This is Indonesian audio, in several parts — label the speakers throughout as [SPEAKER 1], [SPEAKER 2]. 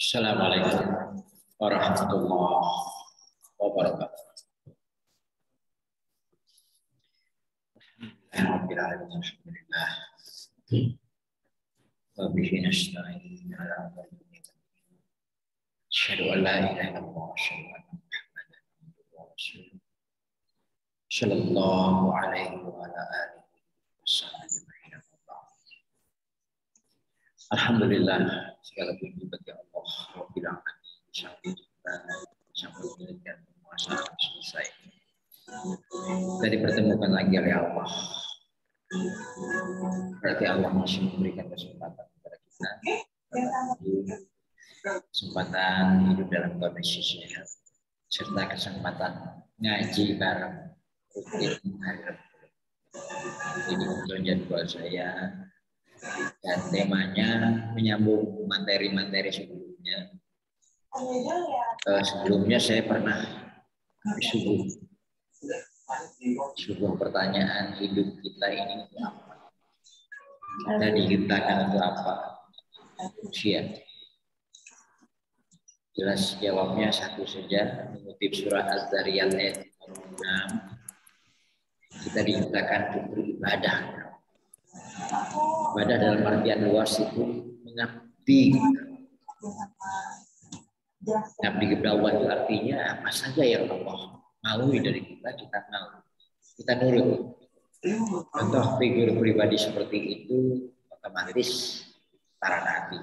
[SPEAKER 1] Assalamualaikum warahmatullahi wabarakatuh. Alhamdulillah. Wa bihi nasta'in ala umuri dunya. Asyhadu an la ilaha illallah wa asyhadu anna Muhammadan abduhu wa rasuluh. Sallallahu alaihi wa ala alihi wasallam. Alhamdulillah, segala puji bagi Allah Rabbil Alamin. Sampai dengan masa selesai dan dipertemukan lagi oleh Allah. Berarti Allah masih memberikan kesempatan kepada kita, kesempatan hidup dalam kondisi sehat, serta kesempatan ngaji bareng rutin hari. Jadi untuk jadwal saya dan temanya menyambung materi-materi sebelumnya. Sebelumnya saya pernah sebuah pertanyaan, hidup kita ini untuk apa? Kita diciptakan untuk apa? Manusia. Jelas jawabnya satu saja, mengutip surah Az-Zariyat ayat 6. Kita diciptakan untuk beribadah. Ibadah dalam artian luas itu mengabdi. Mengabdi kepada Allah itu artinya apa saja yang Allah mau dari kita, kita mau. Kita nurut. Contoh figur pribadi seperti itu otomatis para nabi.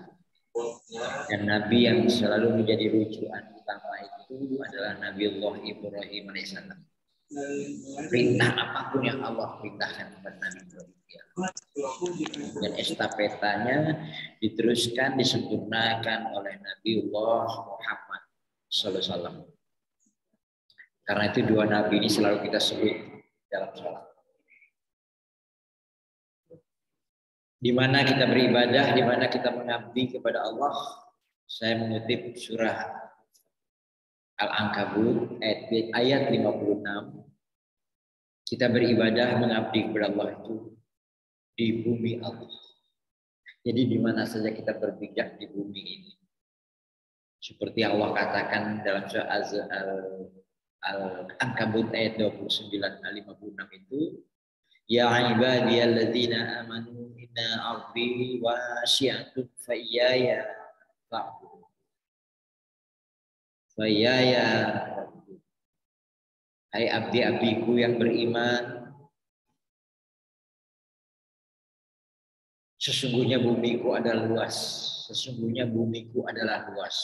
[SPEAKER 1] Dan nabi yang selalu menjadi rujukan utama itu adalah Nabiullah Ibrahim alaihissalam. Perintah apapun yang Allah perintahkan kepada Nabi Ibrahim. Dan estafetanya diteruskan, disempurnakan oleh Nabiullah Muhammad SAW. Karena itu dua nabi ini selalu kita sebut dalam sholat. Di mana kita beribadah, di mana kita mengabdi kepada Allah. Saya mengutip surah Al-Ankabut ayat 56. Kita beribadah mengabdi kepada Allah itu di bumi Allah. Jadi di mana saja kita berpijak di bumi ini. Seperti Allah katakan dalam surah Al-Ankabut ayat 29 56 itu, ya ibadiyalladzina amanu inna ardi wasi'atun fa iyaya fa'budun. Fa iyaya fa'budun. Hai abdi-abdiku yang beriman, sesungguhnya bumiku adalah luas. Sesungguhnya bumiku adalah luas.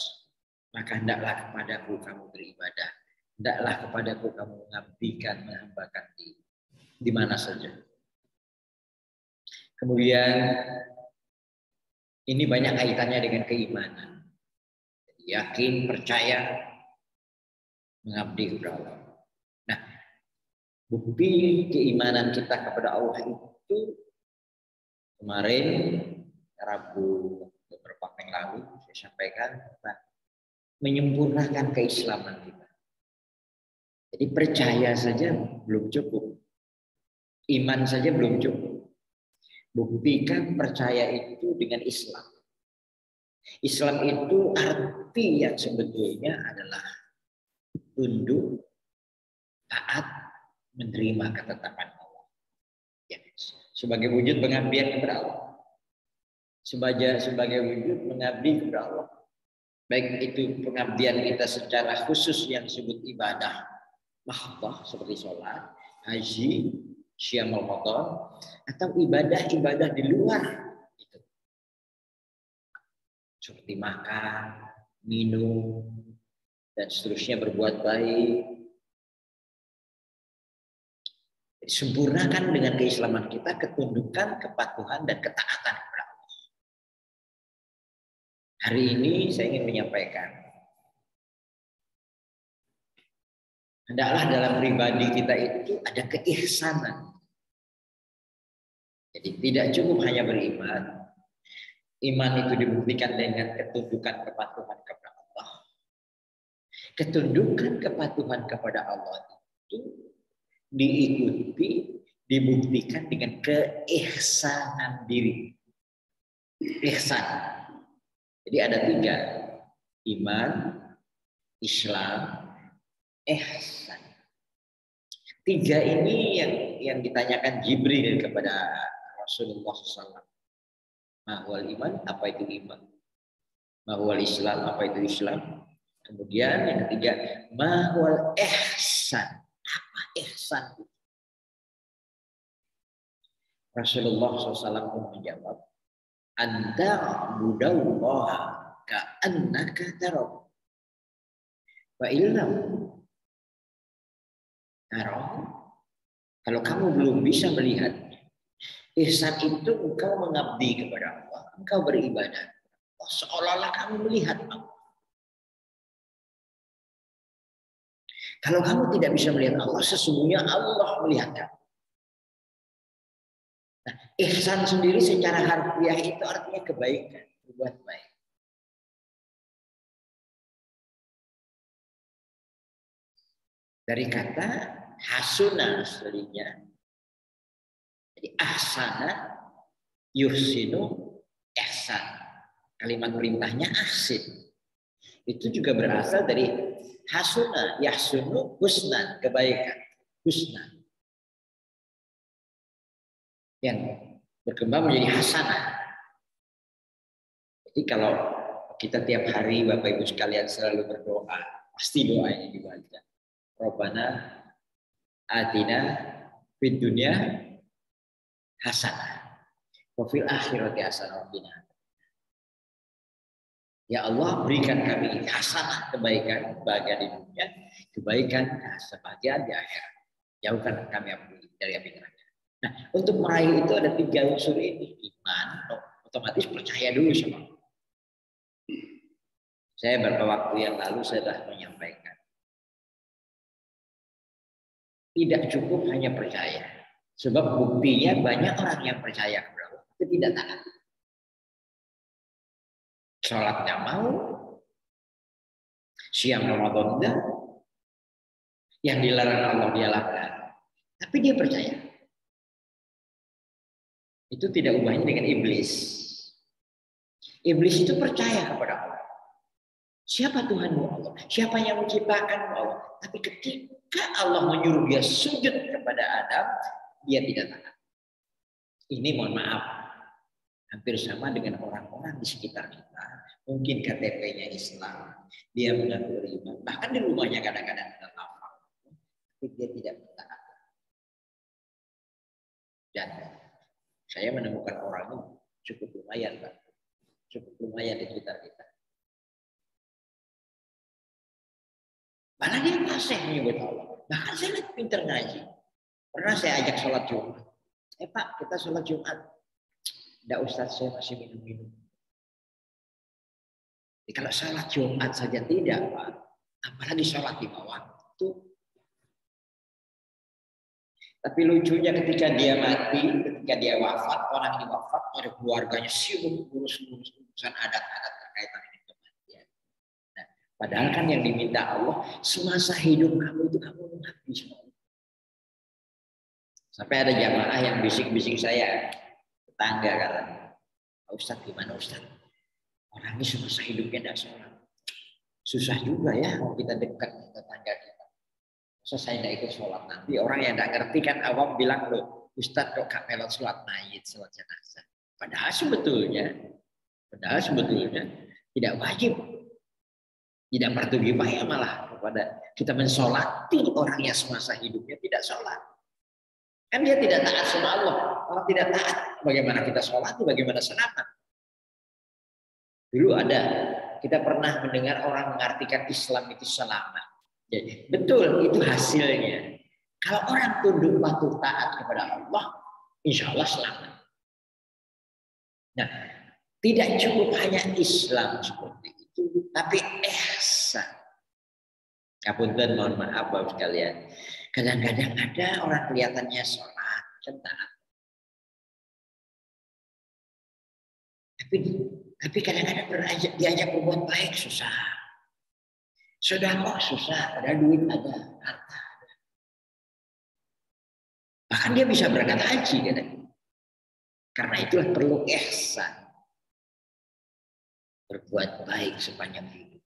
[SPEAKER 1] Maka hendaklah kepadaku kamu beribadah. Hendaklah kepadaku kamu mengabdikan, menghambakan diri. Di mana saja. Kemudian ini banyak kaitannya dengan keimanan. Yakin, percaya, mengabdi kepada Allah. Nah, bukti keimanan kita kepada Allah itu kemarin Rabu beberapa yang lalu saya sampaikan tentang menyempurnakan keislaman kita. Jadi percaya saja belum cukup. Iman saja belum cukup. Buktikan percaya itu dengan Islam. Islam itu arti yang sebetulnya adalah tunduk, taat, menerima ketetapan Allah. Ya, sebagai wujud pengabdian kepada Allah. Sebagai wujud mengabdi kepada Allah. Baik itu pengabdian kita secara khusus yang disebut ibadah mahdah seperti sholat, haji, syam Ramadan, atau ibadah-ibadah di luar itu. Seperti makan, minum, dan seterusnya, berbuat baik. Sempurnakan dengan keislaman kita, ketundukan, kepatuhan, dan ketaatan kepada Allah. Hari ini saya ingin menyampaikan, hendaklah dalam pribadi kita itu ada keihsanan. Jadi tidak cukup hanya beriman. Iman itu dibuktikan dengan ketundukan, kepatuhan kepada Allah. Ketundukan, kepatuhan kepada Allah itu diikuti, dibuktikan dengan keihsanan diri. Ihsan. Jadi ada 3. iman, Islam, ihsan. 3 ini yang ditanyakan Jibril kepada Rasulullah SAW. Mahwal iman, apa itu iman? Mahwal Islam, apa itu Islam? Kemudian yang ketiga, mahwal ihsan. Apa ihsan? Rasulullah SAW pun menjawab, anta budallaha ka'annaka tarahu. Wa illam tarahu. Kalau kamu belum bisa melihat, ihsan itu engkau mengabdi kepada Allah, engkau beribadah. Seolah-olah kamu melihat Allah. Kalau kamu tidak bisa melihat Allah, sesungguhnya Allah melihat kamu. Nah, ihsan sendiri secara harfiah itu artinya kebaikan, berbuat baik. Dari kata hasuna aslinya. Jadi ahsana yuhsinu ihsan. Kalimat perintahnya ahsin. Itu juga berasal dari hasuna yahsunu husnan, kebaikan. Husnan. Yang berkembang menjadi hasanah. Jadi kalau kita tiap hari Bapak Ibu sekalian selalu berdoa, pasti doanya dibaca. Rabbana atina fid dunya hasanah wa fil akhirati hasanah wa qina. Ya Allah, berikan kami hasanah, kebaikan, kebahagiaan di dunia, kebaikan, kebahagiaan di akhirat. Jauhkan kami dari api neraka. Nah, untuk meraih itu ada 3 unsur ini. Iman, otomatis percaya dulu sama Allah. Saya beberapa waktu yang lalu saya sudah menyampaikan. Tidak cukup hanya percaya. Sebab buktinya banyak orang yang percaya kepada Allah, tapi tidak taat. Sholat nggak mau, siang Ramadan enggak, yang dilarang Allah dia lakukan, tapi dia percaya. Itu tidak ubahnya dengan iblis. Iblis itu percaya kepada Allah. Siapa Tuhanmu Allah? Siapa yang menciptakanmu Allah? Tapi ketika Allah menyuruh dia sujud kepada Adam, dia tidak taat. Ini mohon maaf, hampir sama dengan orang-orang di sekitar kita. Mungkin KTP-nya Islam, dia mengaku beriman, bahkan di rumahnya kadang-kadang tidak hafal, tapi dia tidak taat. Dan saya menemukan orang ini cukup lumayan, Pak. Cukup lumayan di sekitar kita. Malah dia fasih menyebut Allah. Bahkan saya lihat pinter ngaji. Pernah saya ajak sholat Jumat. Pak, kita sholat Jumat. Tidak, Ustaz, saya masih minum-minum. Jadi kalau sholat Jumat saja tidak, Pak. Apalagi sholat di bawah itu. Tapi lucunya ketika dia mati, ketika dia wafat, orang ini wafat, ada keluarganya sibuk urusan adat-adat terkait dengan kematian. Nah, padahal kan yang diminta Allah, semasa hidup kamu itu kamu mengabdi semua. Sampai ada jamaah yang bisik-bisik saya, tetangga katanya, Pak Ustadz gimana Ustadz? Orang ini semasa hidupnya tidak sholat. Susah juga ya kalau kita dekat dengan tetangga kita. Masa saya tidak ikut sholat nanti. Orang yang tidak ngerti kan awam bilang, loh Ustadz kok gak melot sholat mayit, sholat jenazah. Padahal sebetulnya tidak wajib. Tidak fardu kifayah malah kepada kita mensolati orang yang semasa hidupnya tidak sholat. Kan dia tidak taat sama Allah. Kalau tidak taat, bagaimana kita sholat, bagaimana selamat? Dulu ada, kita pernah mendengar orang mengartikan Islam itu selamat. Jadi, betul, itu hasilnya. Kalau orang tunduk patuh taat kepada Allah, insya Allah selamat. Nah, tidak cukup hanya Islam seperti itu, tapi ihsan. Kapunten, mohon maaf Bapak sekalian. Kadang-kadang ada orang kelihatannya sholat, taat. Tapi kadang-kadang diajak berbuat baik susah. Sedekah susah, ada duit ada, harta ada. Bahkan dia bisa berangkat haji kadang. Karena itulah perlu ihsan. Berbuat baik sepanjang hidup.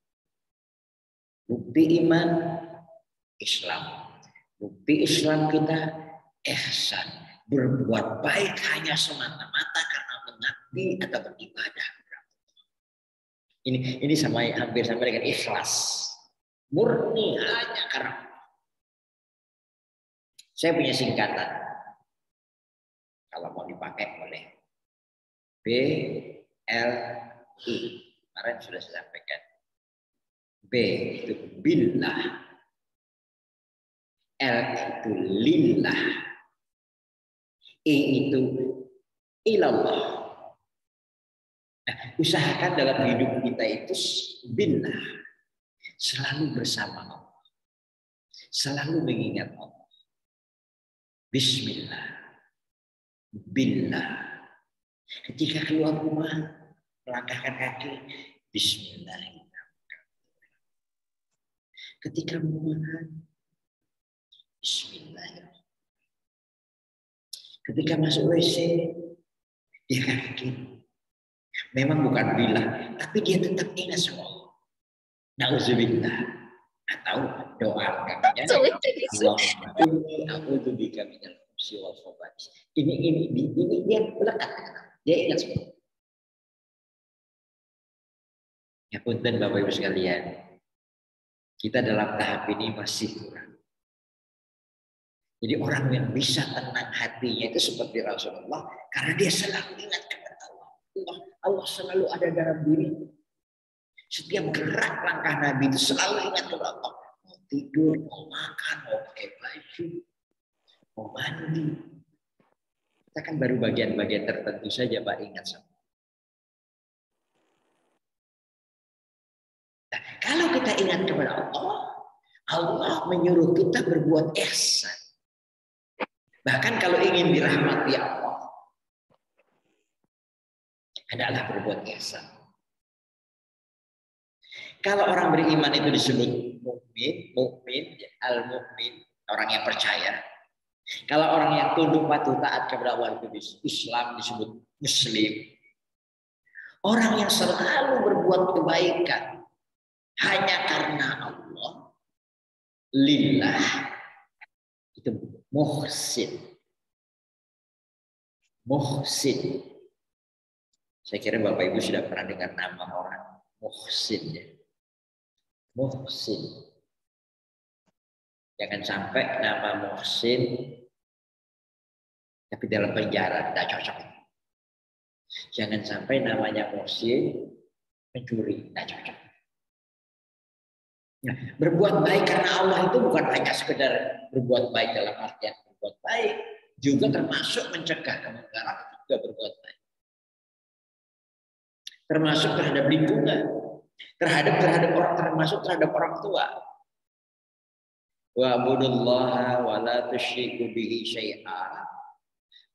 [SPEAKER 1] Bukti iman Islam. Bukti Islam kita ihsan, berbuat baik hanya semata-mata karena mengabdi atau beribadah. Ini hampir sama dengan ikhlas. Murni hanya karena saya punya singkatan. Kalau mau dipakai boleh. BLI. Kemarin sudah saya sampaikan. B itu billah. L itu lillah. I itu ilallah. Nah, usahakan dalam hidup kita itu billah. Selalu bersama Allah. Selalu mengingat Allah. Bismillah. Billah. Ketika keluar rumah, melangkahkan kaki, bismillahirrahmanirrahim. Ketika makan, bismillahirrahmanirrahim. Ketika masuk WC, dia kaki. Memang bukan billah, tapi dia tetap ingat sama Allah. Nauzubillah. Atau doa kami. Allahumma a'udzubika minal khubuthi wal khaba'is. Ini dia lekat. Dia ingat semua. Ya punten Bapak Ibu sekalian. Kita dalam tahap ini masih kurang. Jadi orang yang bisa tenang hatinya itu seperti Rasulullah karena dia selalu ingat kepada Allah. Allah selalu ada dalam diri. Setiap gerak langkah Nabi itu selalu ingat kepada Allah. Mau tidur, mau makan, mau pakai baju, mau mandi. Kita kan baru bagian-bagian tertentu saja Pak ingat sama. Nah, kalau kita ingat kepada Allah, Allah menyuruh kita berbuat ihsan. Bahkan kalau ingin dirahmati Allah, adalah berbuat ihsan. Kalau orang beriman itu disebut mukmin, al-mukmin, orang yang percaya. Kalau orang yang tunduk patuh taat kepada Allah itu Islam disebut muslim. Orang yang selalu berbuat kebaikan hanya karena Allah, lillah, itu muhsin. Muhsin. Saya kira Bapak Ibu sudah pernah dengar nama orang muhsin ya. Muhsin. Jangan sampai nama muhsin tapi dalam penjara tidak cocok. Jangan sampai namanya muhsin mencuri, tidak cocok. Nah, berbuat baik karena Allah itu bukan hanya sekedar berbuat baik dalam artian berbuat baik, juga termasuk mencegah kemungkaran, juga berbuat baik. Termasuk terhadap lingkungan, terhadap orang, termasuk terhadap orang tua. Wa'budullaha wa la tusyriku bihi syai'a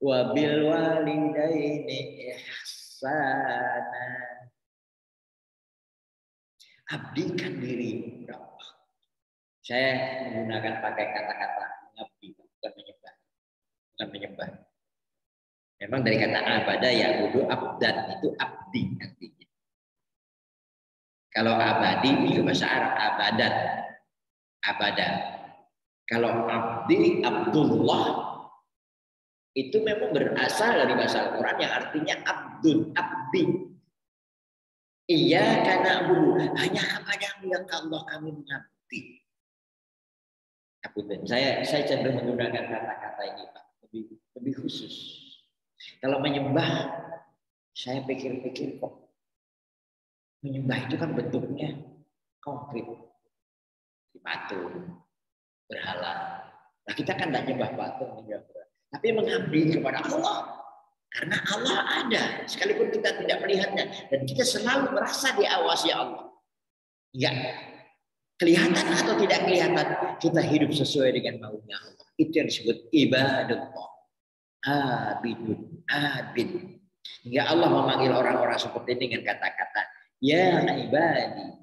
[SPEAKER 1] wa bil walidaini ihsana. Abdikan diri kepada Allah. Saya menggunakan pakai kata-kata mengabdi, bukan menyembah. Bukan menyembah. Memang dari kata abada ya budu abdan itu abdi artinya. Kalau abadi itu bahasa Arab abadan. Abadan. Kalau abdi Abdullah itu memang berasal dari bahasa Al-Quran yang artinya abdun, abdi. Iya karena abu hanya kepadamu yang Allah kami mengabdi. Saya cenderung menggunakan kata-kata ini Pak lebih khusus. Kalau menyembah, saya pikir-pikir kok menyembah itu kan bentuknya konkret, di patung, berhala. Nah kita kan tidak nyembah patung, tapi mengabdi kepada Allah, karena Allah ada, sekalipun kita tidak melihatnya, dan kita selalu merasa diawasi Allah. Ya, kelihatan atau tidak kelihatan, kita hidup sesuai dengan maunya Allah. Itu yang disebut ibadah. Abidun, abid. Hingga Allah memanggil orang-orang seperti ini dengan kata-kata ya ibadi,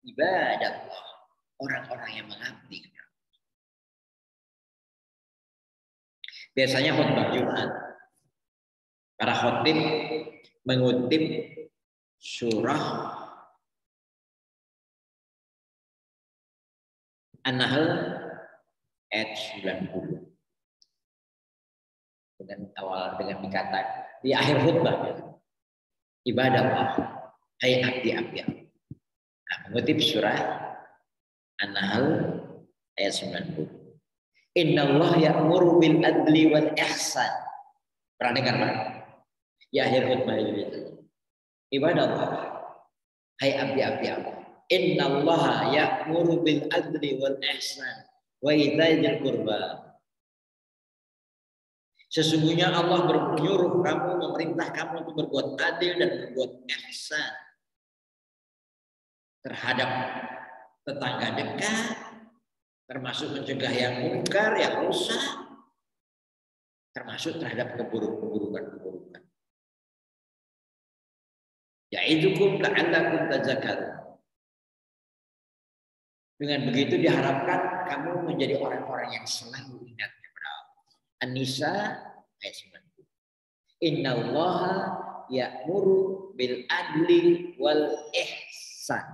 [SPEAKER 1] ibadallah. Orang-orang yang mengabdi. Biasanya khutbah Jumat, para khotib mengutip surah An-Nahl ayat 90. Dengan dikatakan di akhir khutbah, ibadah Allah, hai abdi-abdi. Nah, mengutip surah An-Nahl ayat 90. Innallaha ya'muru bil adli wal ihsan. Pernah dengar Pak? Di akhir khutbah itu. Ibadah Allah, hai abdi-abdi Allah. Innallaha ya'muru bil adli wal ihsan wa ita'i qurba. Sesungguhnya Allah menyuruh kamu, memerintah kamu untuk berbuat adil dan berbuat ihsan terhadap tetangga dekat, termasuk mencegah yang mungkar, yang rusak, termasuk terhadap keburukan. Ya'idukum la'allakum tazakkarun. Dengan begitu diharapkan kamu menjadi orang-orang yang selalu ingat kepada Allah. An-Nisa ayat 90. Innallaha ya'muru bil adli wal ihsan.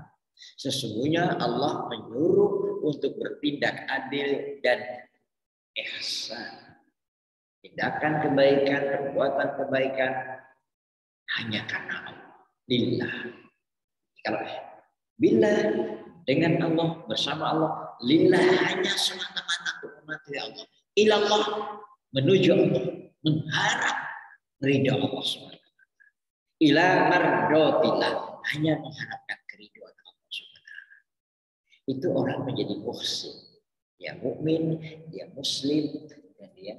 [SPEAKER 1] Sesungguhnya Allah menyuruh untuk bertindak adil dan ihsan. Tindakan kebaikan, perbuatan kebaikan hanya karena Allah. Lillah. Kalau billah dengan Allah, bersama Allah, lillah hanya semata-mata untuk mematuhi Allah. Ilallah, menuju Allah, mengharap ridha Allah SWT. Ila mardotillah, hanya mengharapkan keridhaan Allah SWT. Itu orang menjadi muhsin. Dia mukmin, dia muslim, dan dia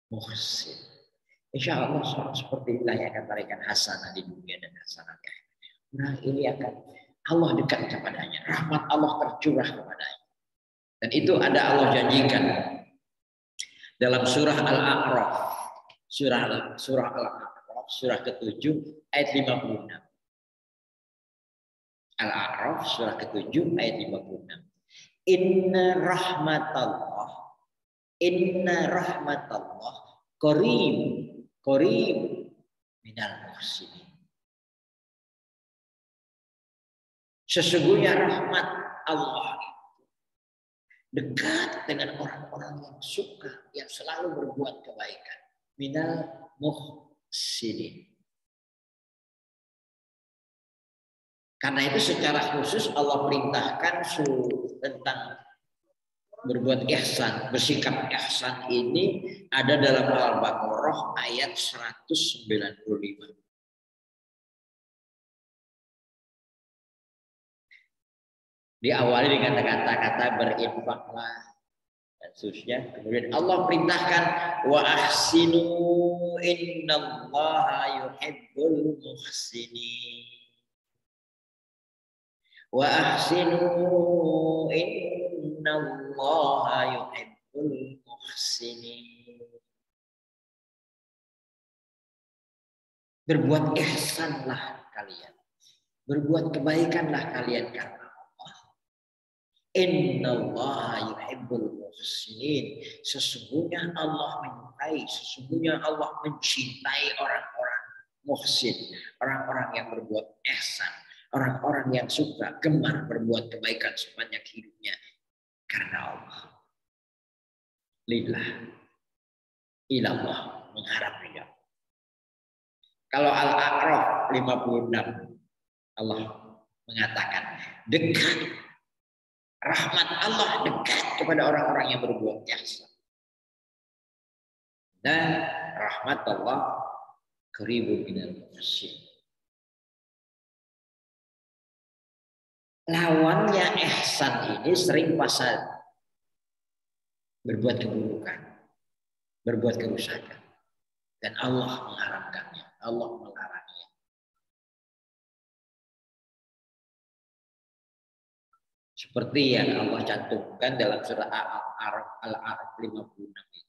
[SPEAKER 1] muhsin. Insya Allah seorang seperti inilah yang akan memberikan hasanah di dunia dan hasanah di akhirat. Nah, ini akan Allah dekat kepadanya, rahmat Allah tercurah kepadanya. Dan itu ada Allah janjikan dalam surah Al-A'raf, surah Al-A'raf, surah ke-7 ayat 56. Al-A'raf surah ke-7 ayat 56. Inna rahmatallah qarib minal muhsinin. Sesungguhnya rahmat Allah dekat dengan orang-orang yang suka, yang selalu berbuat kebaikan. Minal muhsinin. Karena itu secara khusus Allah perintahkan tentang berbuat ihsan, bersikap ihsan ini ada dalam Al-Baqarah ayat 195. Diawali dengan kata-kata berinfaklah dan seterusnya. Kemudian Allah perintahkan wa ahsinu innallaha yuhibbul muhsinin. Wa ahsinu innallaha yuhibbul muhsinin. Berbuat ihsanlah kalian. Berbuat kebaikanlah kalian karena Innallaha yuhibbul muhsinin. Sesungguhnya Allah menyukai, sesungguhnya Allah mencintai orang-orang muhsin, orang-orang yang berbuat ihsan, orang-orang yang suka gemar berbuat kebaikan sepanjang hidupnya karena Allah. Lillah, ilallah, mengharap ridha. Kalau Al-A'raf 56 Allah mengatakan dekat. Rahmat Allah dekat kepada orang-orang yang berbuat ihsan. Dan rahmat Allah qaribun minal muhsinin. Lawannya ihsan ini sering fasad. Berbuat keburukan. Berbuat kerusakan. Dan Allah mengharamkannya. Allah melarangnya. Seperti yang Allah cantumkan dalam surah Al-A'raf 56 itu.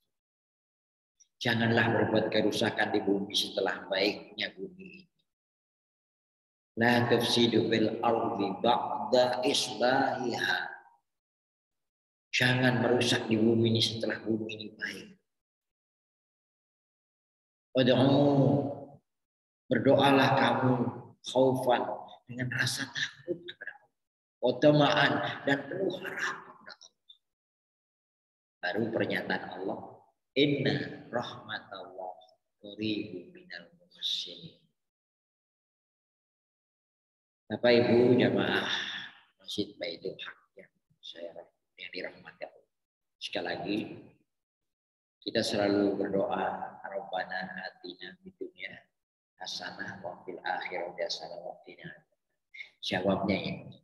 [SPEAKER 1] Janganlah berbuat kerusakan di bumi setelah baiknya bumi ini. La tufsidu fil ardi ba'da islahiha. Jangan merusak di bumi ini setelah bumi ini baik. Berdoalah kamu khaufan dengan rasa takut kepada Allah. Otomaan dan penuh harapan Baru pernyataan Allah, inna rahmatallah qaribu minal muhsinin. Bapak Ibu jamaah Masjid Baitul Haq yang dirahmati Allah. Sekali lagi kita selalu berdoa, Rabbana atina fid dunya hasanah wa fil akhirati hasanah wa qina. Jawabnya ini.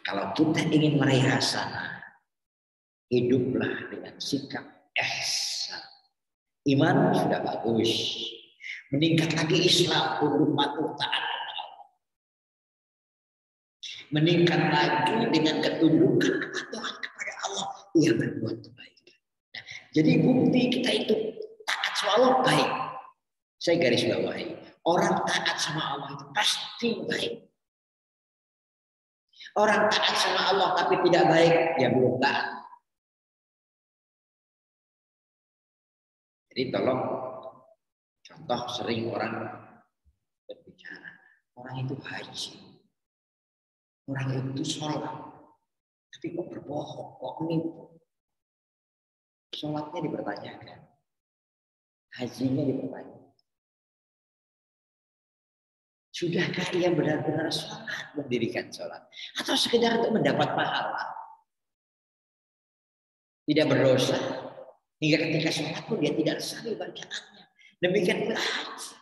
[SPEAKER 1] Kalau kita ingin meraih hasanah, hiduplah dengan sikap ihsan. Iman sudah bagus. Meningkat lagi Islam, tunduk patuh taat. Meningkat lagi dengan ketundukan kepatuhan kepada Allah yang berbuat kebaikan. Nah, jadi bukti kita itu taat sama Allah baik. Saya garis bawahi, orang taat sama Allah itu pasti baik. Orang taat sama Allah tapi tidak baik, dia belum taat. Jadi tolong, contoh sering orang berbicara, orang itu haji. Orang itu sholat, tapi kok berbohong, kok menipu. Sholatnya dipertanyakan, hajinya dipertanyakan. Sudahkah ia benar-benar sholat, mendirikan sholat? Atau sekedar untuk mendapat pahala? Tidak berdosa. Hingga ketika sholat pun dia tidak salah bacaannya. Demikian pula haji.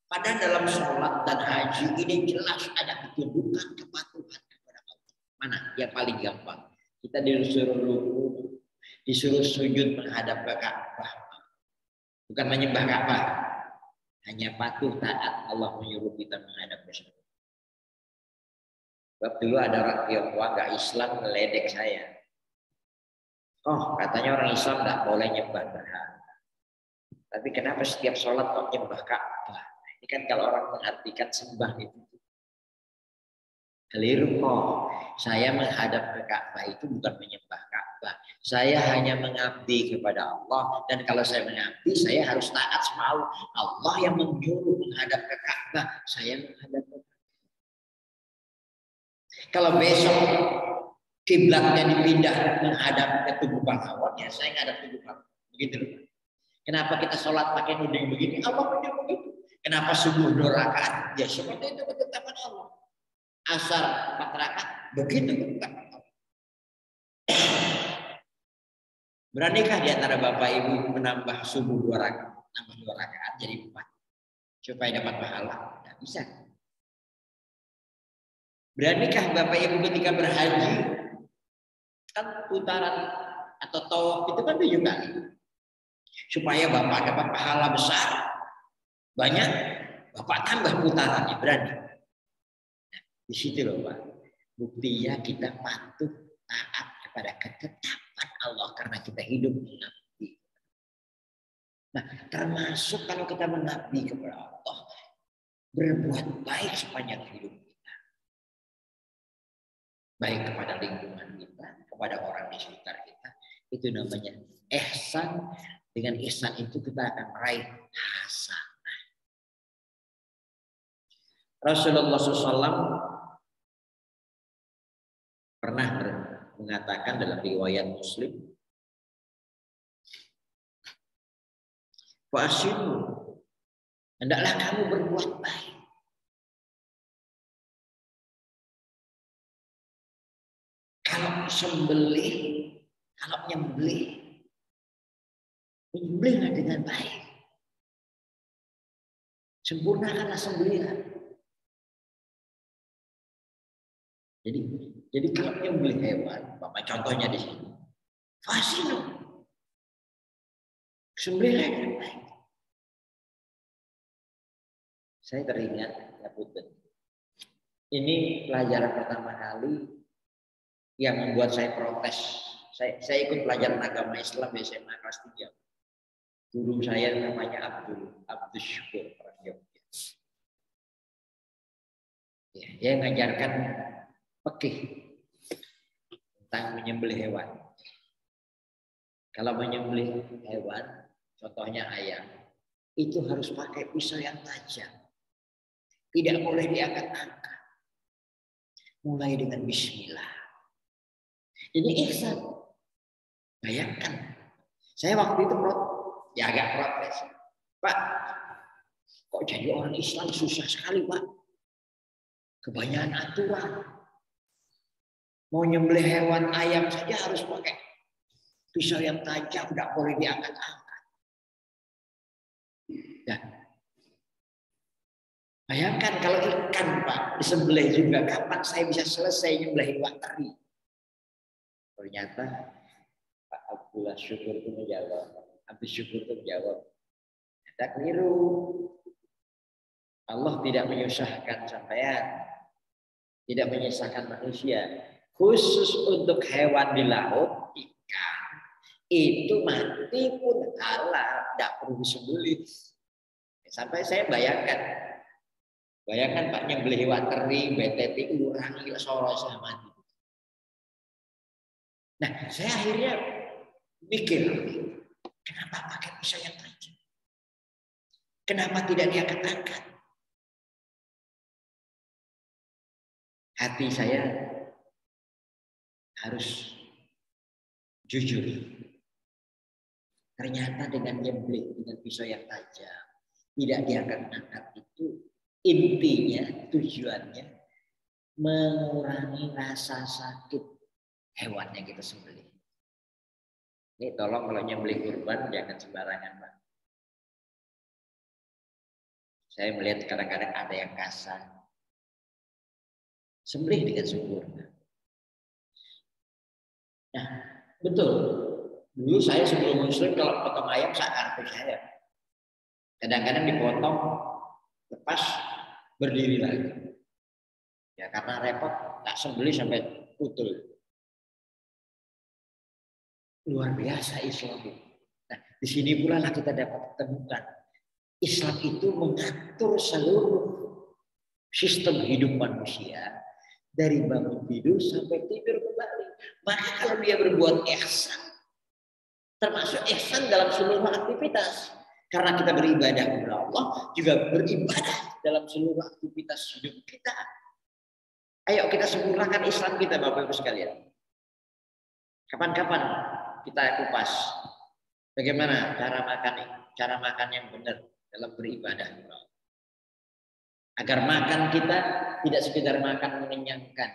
[SPEAKER 1] Padahal dalam sholat dan haji ini jelas ada ketundukan kepatuhan kepada Allah. Mana yang paling gampang? Kita disuruh ruku, disuruh sujud menghadap ke Ka'bah. Bukan menyembah Ka'bah. Hanya patuh taat Allah menyuruh kita menghadap ke sana. Sebab dulu ada orang Tionghoa nggak Islam meledek saya. Oh, katanya orang Islam nggak boleh nyembah berhala. Tapi kenapa setiap sholat kok nyembah Ka'bah? Ini kan kalau orang mengartikan sembah itu. Keliru kok. Saya menghadap ke Ka'bah itu bukan menyembah Ka'bah. Saya hanya mengabdi kepada Allah. Dan kalau saya mengabdi, saya harus taat sama Allah. Allah yang menyuruh menghadap ke Ka'bah. Saya menghadap ke Ka'bah. Kalau besok kiblatnya dipindah menghadap ke tubuh pahlawan, ya saya menghadap tubuh pahlawan. Begitu loh. Kenapa kita sholat pakai nuding begini? Allah menyuruh begitu. Kenapa subuh 2 rakaat? Ya seperti itu ketetapan Allah. Asar 4 rakaat, begitu ketetapan Allah. Beranikah di antara Bapak Ibu menambah subuh 2 rakaat, nambah 2 rakaat jadi 4 supaya dapat pahala? Tidak bisa. Beranikah Bapak Ibu ketika berhaji kan putaran atau tawaf itu kan 7 kali supaya Bapak dapat pahala besar? Banyak, Bapak tambah putarannya, berani. Nah, di situ loh Pak, buktinya kita patuh taat kepada ketetapan Allah karena kita hidup mengabdi. Nah, termasuk kalau kita mengabdi kepada Allah, berbuat baik sepanjang hidup kita. Baik kepada lingkungan kita, kepada orang di sekitar kita, itu namanya ihsan. Dengan ihsan itu kita akan meraih hasanah. Rasulullah SAW pernah mengatakan dalam riwayat Muslim, "Fa'asinu, hendaklah kamu berbuat baik. Kalau sembelih, kalau menyembelihlah dengan baik. Sempurnakanlah sembelihan." Jadi kalau menyembelih hewan, Bapak contohnya di sini, fasino, sembelihlah dengan baik. Saya teringat, ya Putin. Ini pelajaran pertama kali yang membuat saya protes. Saya ikut pelajaran agama Islam di SMA kelas 3. Guru saya namanya Abdul Syukur orang Jogja. Ya, dia mengajarkan fikih tentang menyembelih hewan. Kalau menyembelih hewan, contohnya ayam, itu harus pakai pisau yang tajam. Tidak boleh diangkat-angkat. Mulai dengan bismillah. Ini ihsan. Bayangkan, saya waktu itu agak protes. Pak, kok jadi orang Islam susah sekali, Pak? Kebanyakan aturan. Mau nyembelih hewan ayam saja harus pakai pisau yang tajam, tidak boleh diangkat-angkat. Ya. Bayangkan kalau ikan, Pak, disembelih juga, kapan saya bisa selesai nyembelih iwak teri? Ternyata Pak Abdullah Syukur itu menjawab, Abdul Syukur itu menjawab, tidak keliru. Allah tidak menyusahkan sampean, tidak menyusahkan manusia. Khusus untuk hewan di laut, ikan, itu mati pun halal, tidak perlu disembelih. Sampai saya bayangkan Pak nyembelih iwak teri, BTT, urang, soro saya mati. Nah, saya akhirnya mikir, kenapa pakai pisau yang tajam? Kenapa tidak diangkat-angkat? Hati saya harus jujur. Ternyata dengan nyembelih dengan pisau yang tajam, tidak diangkat-angkat itu intinya, tujuannya mengurangi rasa sakit hewan yang kita sembelih. Ini tolong kalau nyembelih kurban jangan sembarangan, Pak. Saya melihat kadang-kadang ada yang kasar. Sembelih dengan sempurna. Nah, betul. Dulu saya sebelum muslim kalau potong ayam searti saya. Kadang-kadang dipotong, lepas, berdiri lagi. Ya karena repot, tak sembelih sampai putul. Luar biasa Islam itu. Nah, di sini pula lah kita dapat temukan Islam itu mengatur seluruh sistem hidup manusia dari bangun tidur sampai tidur kembali. Maka kalau dia berbuat ihsan, termasuk ihsan dalam seluruh aktivitas. Karena kita beribadah kepada Allah, juga beribadah dalam seluruh aktivitas hidup kita. Ayo kita sempurnakan Islam kita, Bapak Ibu sekalian. Kapan-kapan kita kupas bagaimana cara makan yang benar dalam beribadah. Agar makan kita tidak sekedar makan mengenyangkan.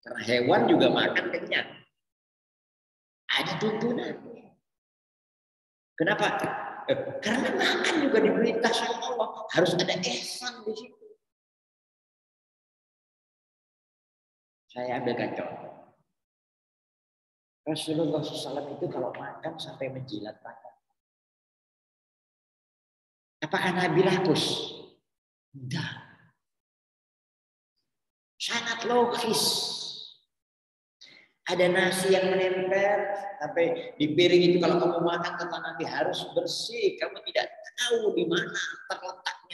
[SPEAKER 1] Karena hewan juga makan kenyang. Ada tuntunannya. Kenapa? Karena makan juga diperintah sama Allah. Harus ada ihsan di situ. Saya ambilkan contoh. Rasulullah SAW itu kalau makan sampai menjilat tangan. Apakah Nabi rakus? Tidak. Sangat logis. Ada nasi yang menempel sampai di piring itu kalau kamu makan kata Nabi harus bersih. Kamu tidak tahu di mana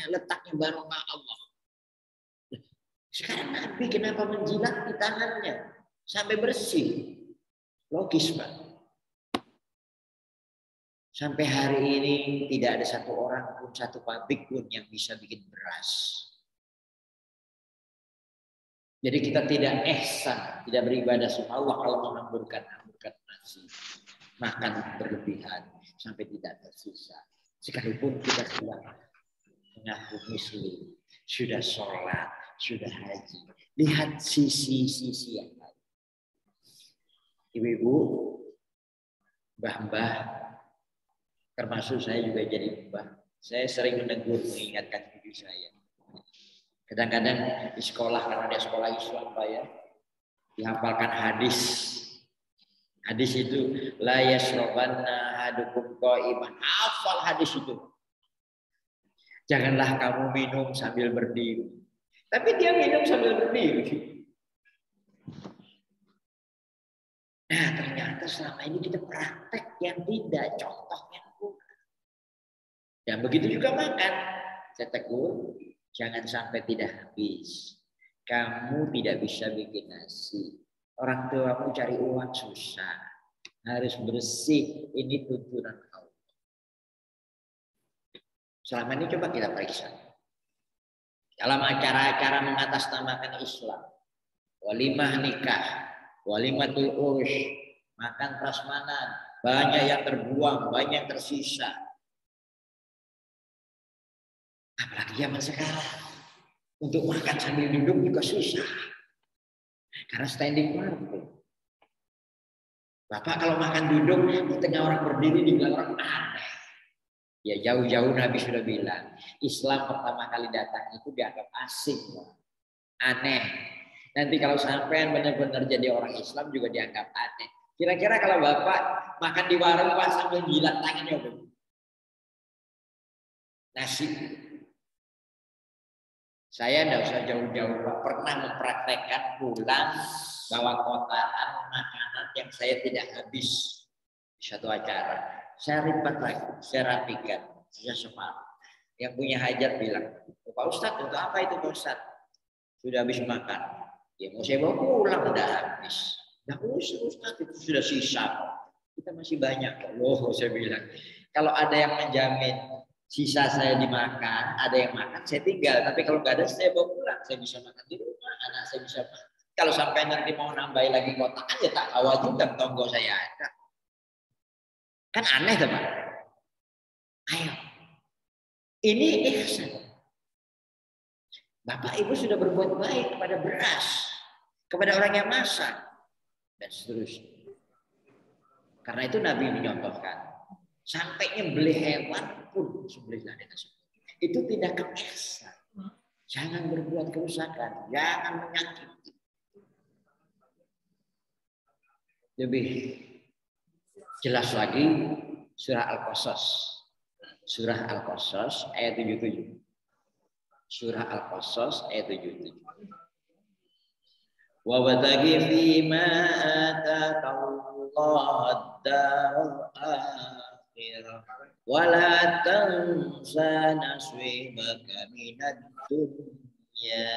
[SPEAKER 1] letaknya barokah Allah. Sekarang Nabi kenapa menjilat di tangannya sampai bersih? Logis, Pak. Sampai hari ini tidak ada satu orang pun, satu pabrik pun yang bisa bikin beras. Jadi kita tidak ihsan, tidak beribadah sama Allah kalau menghamburkan nasi, makan berlebihan sampai tidak tersisa. Sekalipun kita sudah mengaku muslim, sudah sholat, sudah haji, lihat sisi-sisi yang lain. Ibu-ibu, mbah-mbah, termasuk saya juga jadi mbah. Saya sering menegur, mengingatkan cucu saya. Kadang-kadang di sekolah, karena dia sekolah Islam, Pak ya, dihafalkan hadis. Hadis itu, la yashrabanna ahadukum qa'iman. Hafal hadis itu. Janganlah kamu minum sambil berdiri. Tapi dia minum sambil berdiri. Nah, ternyata selama ini kita praktek yang tidak, contoh yang bukan. Dan begitu juga makan. Saya tegur, jangan sampai tidak habis. Kamu tidak bisa bikin nasi. Orang tuamu cari uang susah. Harus bersih. Ini tuntunan Allah. Selama ini coba kita periksa. Dalam acara-acara mengatasnamakan Islam. Walimah nikah. Walimatul urus. Makan prasmanan. Banyak yang terbuang, banyak yang tersisa. Apalagi zaman sekarang. Untuk makan sambil duduk juga susah. Karena standing market. Bapak kalau makan duduk, di tengah orang berdiri dibilang orang aneh. Ya jauh-jauh Nabi sudah bilang, Islam pertama kali datang itu dianggap asing. Aneh. Nanti kalau sampean benar-benar jadi orang Islam juga dianggap aneh. Kira-kira kalau Bapak makan di warung Pak sambil jilat tangannya apa? Nasi. Saya tidak usah jauh-jauh Pak. Pernah mempraktekkan pulang bawa kotaan makanan yang saya tidak habis di satu acara. Saya lipat lagi, saya rapikan, saya separuh. Yang punya hajat bilang, Pak Ustadz, untuk apa itu Pak Ustadz? Sudah habis makan. Ya mau saya bawa pulang, udah habis. Nah Ustadz, itu sudah sisa. Kita masih banyak. Loh, saya bilang. Kalau ada yang menjamin sisa saya dimakan, ada yang makan, saya tinggal. Tapi kalau nggak ada, saya bawa pulang. Saya bisa makan di rumah, anak saya bisa makan. Kalau sampai nanti mau nambahin lagi kotakan, ya tak bawa juga, tonggo saya ada. Kan aneh teman. Ayo. Ini ihsan. Bapak Ibu sudah berbuat baik kepada beras, kepada orang yang masak, dan seterusnya. Karena itu Nabi menyontohkan. Sampai nyembelih hewan pun sembelihlah dengan sempurna. Itu tindakan ihsan. Jangan berbuat kerusakan, jangan menyakiti. Lebih jelas lagi surah Al-Qasas. Surah Al-Qasas ayat 77. Surah Al-Qasas ayat 77. Wa bataghi fima ataqallahu ad-darul akhirah wa la tansa nasibaka minad dunya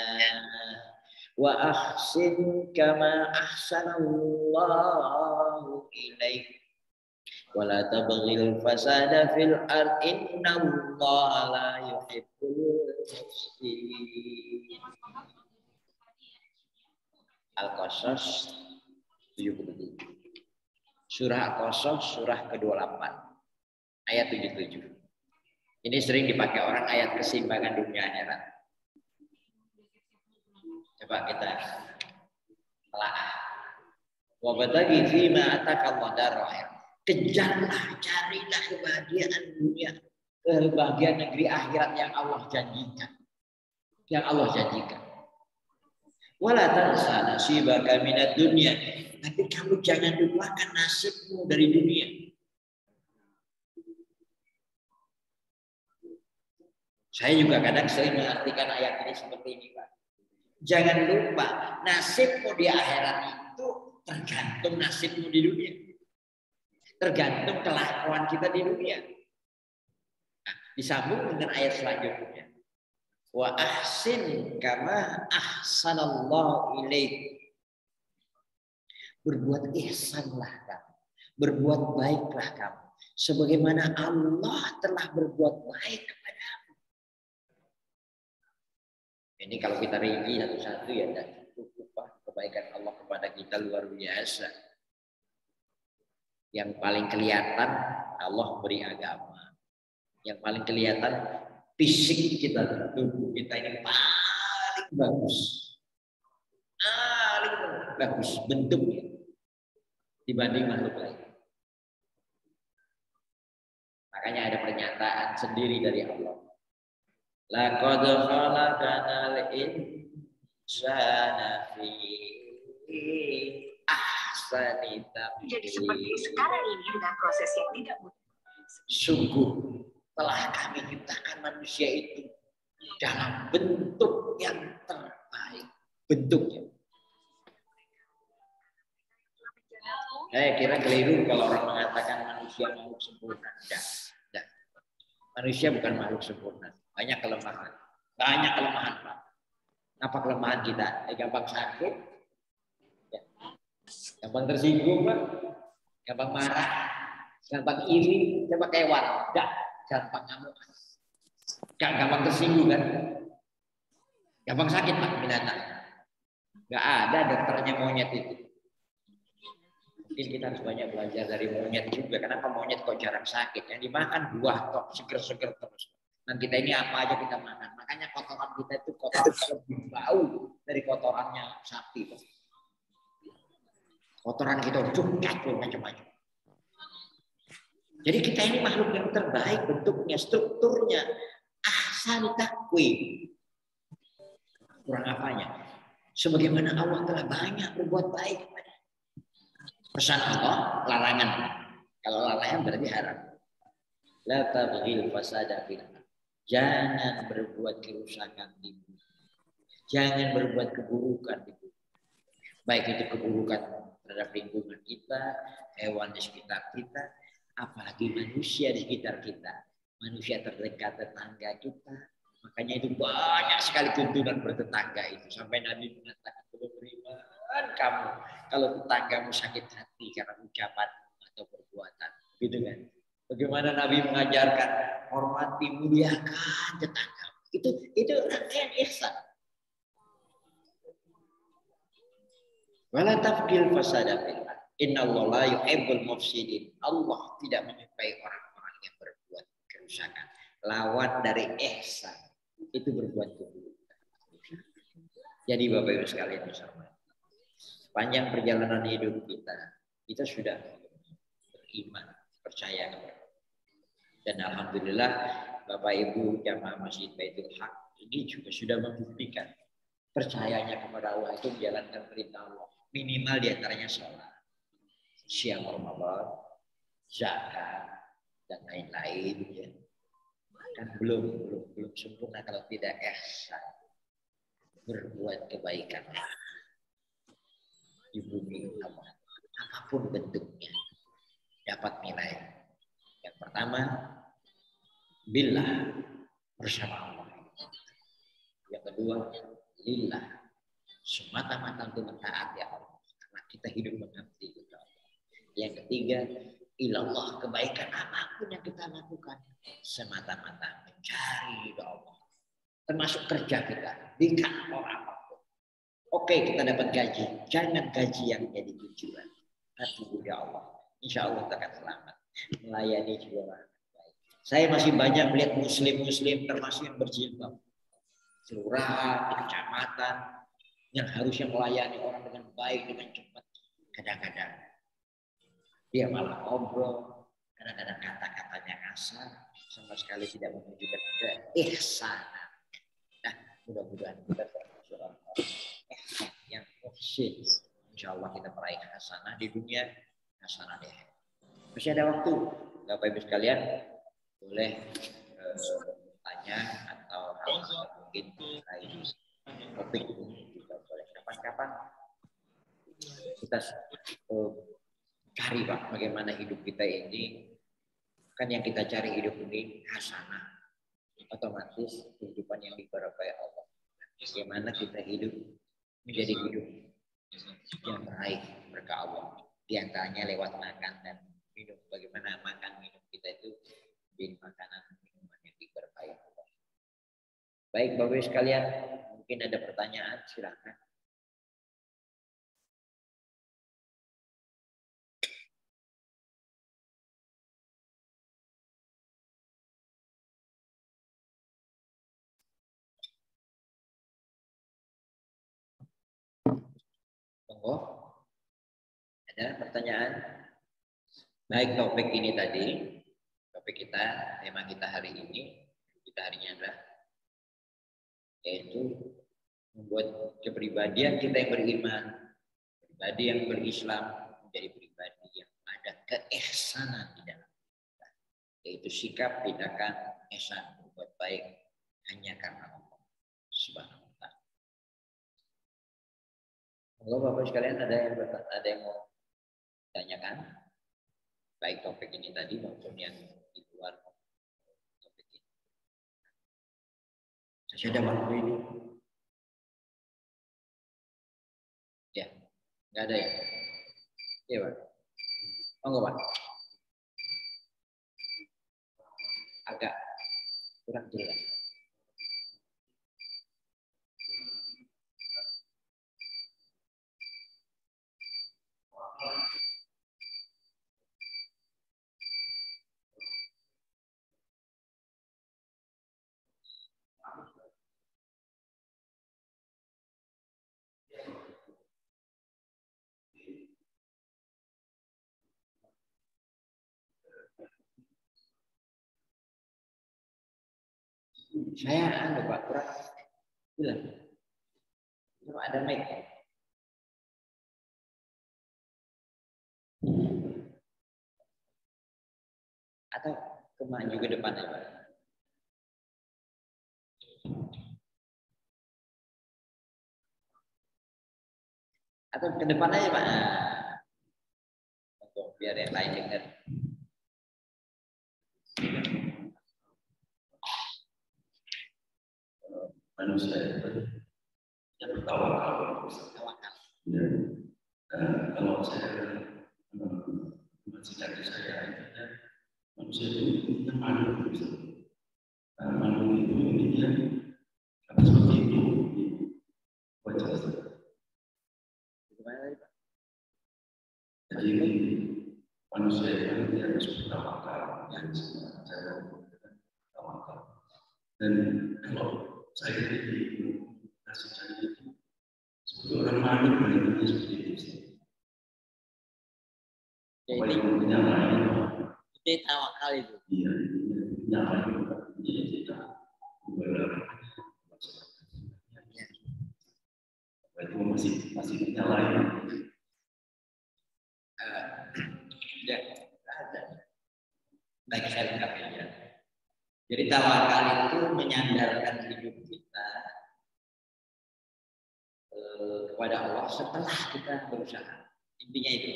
[SPEAKER 1] wa ahsin kama ahsanallahu ilaik wa la tabghil fasada fil ard innallaha la yuhibbul mufsidin. Al-Qasas 77. Surah Al-Qasas surah ke-28 ayat 77. Ini sering dipakai orang ayat keseimbangan dunia akhirat. Coba kita telah. Wa bataghi fima ataqallahu darul akhir. Kejarlah, carilah kebahagiaan dunia, kebahagiaan negeri akhirat yang Allah janjikan. Yang Allah janjikan. Wala tansa nasibaka minad dunya. Tapi kamu jangan lupakan nasibmu dari dunia. Saya juga kadang sering mengartikan ayat ini seperti ini, Pak. Jangan lupa nasibmu di akhirat itu tergantung nasibmu di dunia. Tergantung kelakuan kita di dunia. Nah, disambung dengan ayat selanjutnya. Wa ahsin kama ahsanallahu ilaik. Berbuat ihsanlah kamu. Berbuat baiklah kamu. Sebagaimana Allah telah berbuat baik kepadamu. Ini kalau kita rinci satu-satu ya dan cukup kebaikan Allah kepada kita luar biasa. Yang paling kelihatan Allah beri agama. Yang paling kelihatan fisik kita, tubuh kita ini paling bagus. Paling bagus bentuknya dibanding makhluk lain. Makanya ada pernyataan sendiri dari Allah. Laqad khalaqnal insana fi ahsani taqwim. Jadi seperti sekarang ini dengan proses yang tidak mudah. Sungguh telah kami ciptakan manusia itu dalam bentuk yang terbaik. Bentuknya. Saya kira keliru kalau orang mengatakan manusia makhluk sempurna. Tidak. Manusia bukan makhluk sempurna. Banyak kelemahan. Banyak kelemahan, Pak. Apa kelemahan kita? Gampang sakit. Ya. Gampang tersinggung, Pak. Gampang marah. Gampang iri. Coba kewan. Tidak. Gampang ngamuk. Gampang tersinggung kan? Gampang sakit, Pak, binatang. Nggak ada dokternya monyet itu. Mungkin kita harus banyak belajar dari monyet juga. Kenapa monyet kok jarang sakit? Yang dimakan buah kok seger-seger terus. Dan kita ini apa aja kita makan. Makanya kotoran kita itu kotoran lebih bau dari kotorannya sapi. Kotoran kita cukat macam-macam. Jadi kita ini makhluk yang terbaik bentuknya, strukturnya. Ahsan takwim. Kurang apanya? Sebagaimana Allah telah banyak berbuat baik kepada. Pesan Allah, larangan. Kalau larangan berarti haram. La tabghil fasada fil. Jangan berbuat kerusakan di bumi. Jangan berbuat keburukan di bumi. Baik itu keburukan terhadap lingkungan kita, hewan di sekitar kita, apalagi manusia di sekitar kita. Manusia terdekat, tetangga kita. Makanya itu banyak sekali tuntunan bertetangga itu. Sampai Nabi mengatakan, belum beriman kamu kalau tetanggamu sakit hati karena ucapan atau perbuatan. Gitu kan. Bagaimana Nabi mengajarkan hormati, muliakan tetangga. Itu rangkaian ihsan. Wala tafdil fasada fil ard. Innallaha la yuhibbul mufsidin. Allah tidak menyukai orang-orang yang berbuat kerusakan. Lawan dari ihsan itu berbuat keburukan. Jadi Bapak Ibu sekalian bersama, panjang perjalanan hidup kita sudah beriman, percaya kepada Allah. Dan alhamdulillah Bapak Ibu jamaah Masjid Baitul Haq ini juga sudah membuktikan percayanya kepada Allah itu menjalankan perintah Allah. Minimal diantaranya sholat, siang Ramadan, zakat, dan lain-lain. Ya. Kan belum sempurna kalau tidak ihsan. Berbuat kebaikan di bumi Allah. Apapun bentuknya dapat nilai. Yang pertama, billah, bersama Allah. Yang kedua, lillah, semata-mata untuk mentaati Allah. Karena kita hidup mengabdi kepada Allah. Yang ketiga, ilallah, kebaikan apapun yang kita lakukan semata-mata mencari ridha Allah. Termasuk kerja kita di kantor apapun. Oke, kita dapat gaji, jangan gaji yang jadi tujuan. Tapi ya Allah, insya Allah kita akan selamat melayani juga orang baik. Saya masih banyak melihat muslim termasuk yang berjilbab, kelurahan, di kecamatan yang harusnya melayani orang dengan baik, dengan cepat. Kadang-kadang dia malah ngobrol, kadang-kadang kata-katanya kasar, sama sekali tidak menunjukkan keihsanan. Nah, mudah-mudahan kita termasuk orang-orang yang muhsin. Insya Allah kita meraih hasanah di dunia, hasanah di akhirat. Masih ada waktu, Bapak Ibu sekalian, boleh bertanya atau hal mungkin lain topik ini juga boleh. Kapan-kapan kita cari Pak, bagaimana hidup kita ini. Kan yang kita cari hidup ini hasanah. Otomatis kehidupan yang diberkahi Allah. Bagaimana kita hidup menjadi hidup yang baik berkah Allah. Di antaranya lewat makan dan minum. Bagaimana makan minum kita itu menjadi makanan minuman yang diberkahi Allah. Baik Bapak sekalian, mungkin ada pertanyaan, silakan. Monggo. Ada pertanyaan? Baik, topik ini tadi, topik kita, tema kita hari ini, adalah yaitu membuat kepribadian kita yang beriman, pribadi yang berislam menjadi pribadi yang ada keihsanan di dalam kita, yaitu sikap tindakan ihsan, berbuat baik hanya karena Allah Subhanahu wa Ta'ala. Monggo Bapak sekalian, ada yang mau tanyakan baik topik ini tadi maupun yang di luar topik ini. Saya ada waktu ini. Ya, nggak ada ya? Iya Pak. Monggo Pak. Agak kurang jelas. Saya Pak kurang bilang. Cuma ada mic. Atau kemaju ke depan ya Pak? Atau ke depan aja Pak? Untuk biar yang lain dengar.
[SPEAKER 2] Manusia itu yang bertawakal. Ya. Kalau saya masih cari saya, manusia itu yang malu. Malu itu intinya seperti itu. Wajah. Jadi manusia itu dia harus bertawakal, yang saya bertawakal. Dan kalau saya dikasih cari itu, seperti orang malu itu seperti itu. Jadi
[SPEAKER 1] itu tawakal itu.
[SPEAKER 2] Iya, nyalain dia kita itu masih nyalain.
[SPEAKER 1] Ya, ada. Baik saya lengkap ya. Jadi tawakal itu menyandarkan hidup kita kepada Allah setelah kita berusaha. Intinya itu.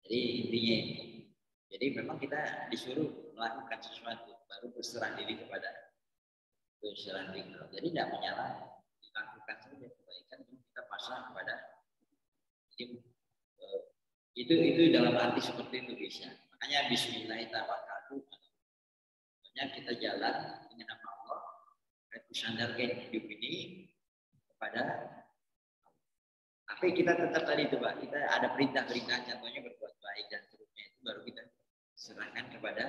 [SPEAKER 1] Jadi intinya itu. Jadi memang kita disuruh melakukan sesuatu baru berserah diri kepada berserah diri. Jadi tidak menyalahkan, dilakukan saja kebaikan kita pasrah kepada. Jadi itu dalam arti seperti itu bisa. Makanya Bismillahirrahmanirrahim. Makanya kita jalan dengan nama Allah. Kita sandarkan hidup ini kepada. Tapi kita tetap tadi itu Pak, kita ada perintah-perintah contohnya berbuat baik dan seterusnya itu baru kita serahkan kepada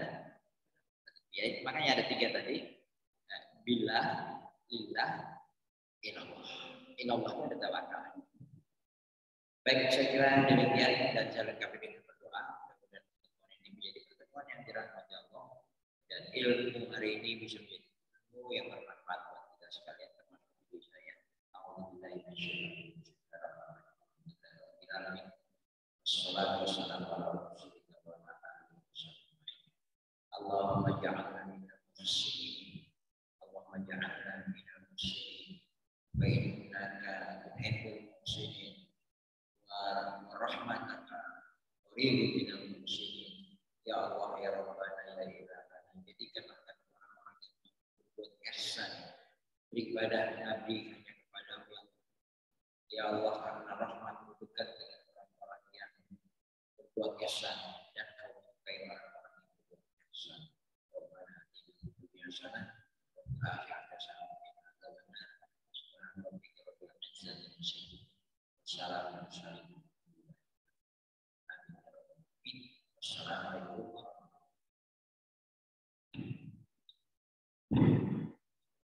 [SPEAKER 1] ya makanya ada 3 tadi billah, lillah, ilallah. Ilallah itu ada tawakal. Baik saya kira demikian dan saya lengkapi dengan berdoa mudah-mudahan pertemuan ini menjadi pertemuan yang dirahmati Allah dan ilmu hari ini bisa menjadi ilmu yang bermanfaat buat kita sekalian termasuk diri saya. Allahumma ja'alna minal muslimin. Allahumma ja'alna minal muslimin. Wa innaka tuhibbul muslimin wa rahmataka turidu minal muslimin. Ya Allah ya Rabbana ya Ilahana, jadikanlah kami orang-orang yang berbuat ihsan, beribadah Nabi hanya kepada Allah. Ya Allah, karena rahmat-Mu dekat dengan orang-orang yang berbuat ihsan dan Kau menyukai orang-orang yang berbuat ihsan. Rabbana atina fid dunya hasanah